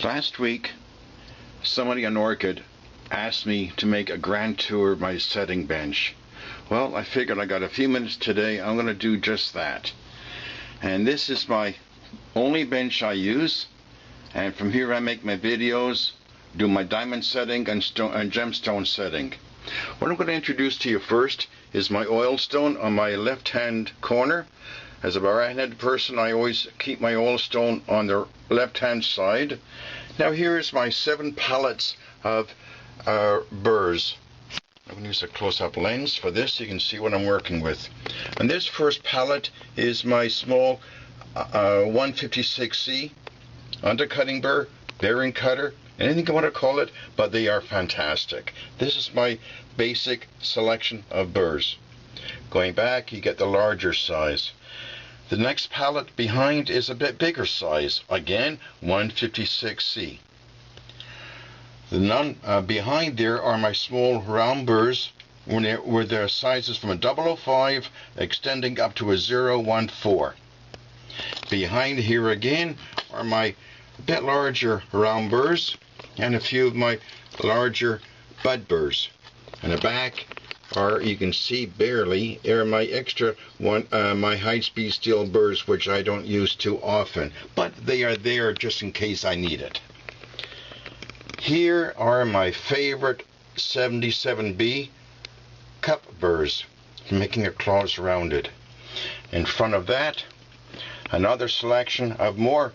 Last week, somebody on Orchid asked me to make a grand tour of my setting bench. Well, I figured I got a few minutes today. I'm going to do just that. And this is my only bench I use. And from here I make my videos, do my diamond setting and gemstone setting. What I'm going to introduce to you first is my oil stone on my left hand corner. As a right-handed person, I always keep my oil stone on the left hand side. Now here is my 7 pallets of Burs. I'm going to use a close-up lens for this so you can see what I'm working with. And this first pallet is my small 156C undercutting burr, bearing cutter, anything you want to call it, but they are fantastic. This is my basic selection of burrs. Going back, you get the larger size. The next pallet behind is a bit bigger size, again 156C. Behind there are my small round burrs where there are sizes from a 005 extending up to a 014. Behind here again are my bit larger round burrs and a few of my larger bud burrs. In the back are, you can see barely, are my extra my high-speed steel burrs, which I don't use too often, but they are there just in case I need it. Here are my favorite 77B cup burrs, making a claws rounded. In front of that, another selection of more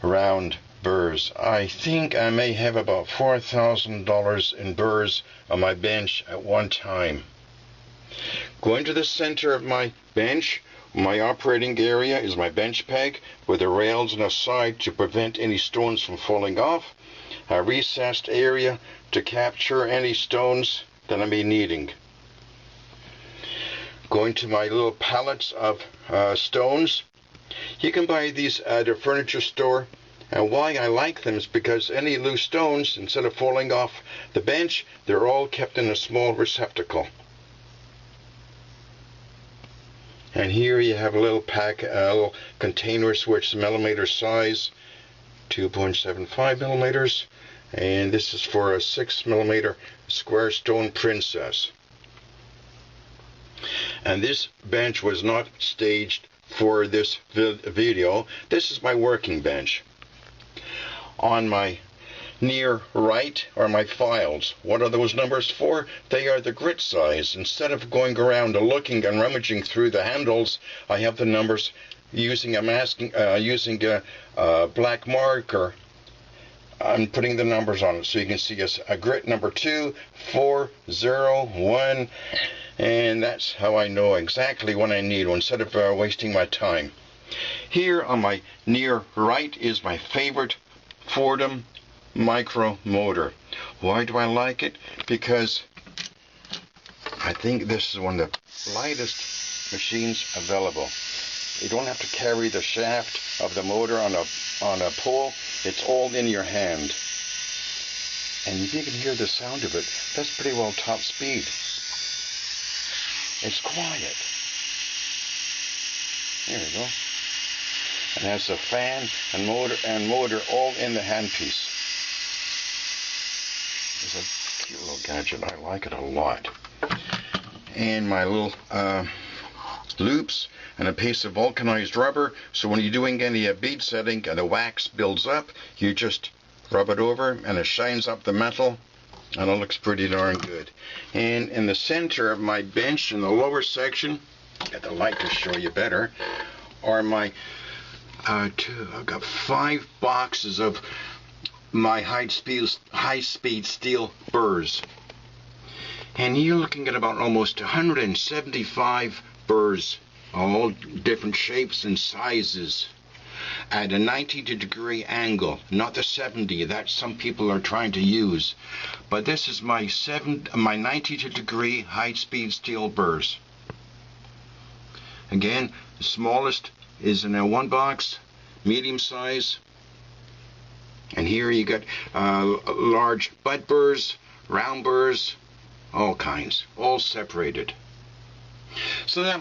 round burrs. I think I may have about $4,000 in burrs on my bench at one time. Going to the center of my bench, my operating area is my bench peg with the rails on the side to prevent any stones from falling off. A recessed area to capture any stones that I may be needing. Going to my little pallets of stones. You can buy these at a furniture store. And why I like them is because any loose stones, instead of falling off the bench, they're all kept in a small receptacle. And here you have a little pack, a little container switch, millimeter size, 2.75 millimeters, and this is for a 6 millimeter square stone princess. And this bench was not staged for this video. This is my working bench. On my near right are my files. What are those numbers for? They are the grit size. Instead of going around and looking and rummaging through the handles, I have the numbers using a black marker. I'm putting the numbers on it so you can see a grit number 2, 4, 0, 1, and that's how I know exactly what I need instead of wasting my time. Here on my near right is my favorite Fordham micro motor. Why do I like it? Because I think this is one of the lightest machines available. You don't have to carry the shaft of the motor on a pole. It's all in your hand. And if you can hear the sound of it, that's pretty well top speed. It's quiet. There we go. And has a fan and motor all in the handpiece. It's a cute little gadget. I like it a lot. And my little loops and a piece of vulcanized rubber, so when you're doing any bead setting and the wax builds up, you just rub it over and it shines up the metal and it looks pretty darn good. And in the center of my bench in the lower section, get the light to show you better, are my I've got 5 boxes of my high-speed steel burrs. And you're looking at about almost 175 burrs, all different shapes and sizes, at a 90-degree angle, not the 70 that some people are trying to use. But this is my 90-degree high-speed steel burrs. Again, the smallest is in a 1 box, medium size, and here you got large bud burrs, round burrs, all kinds, all separated. So that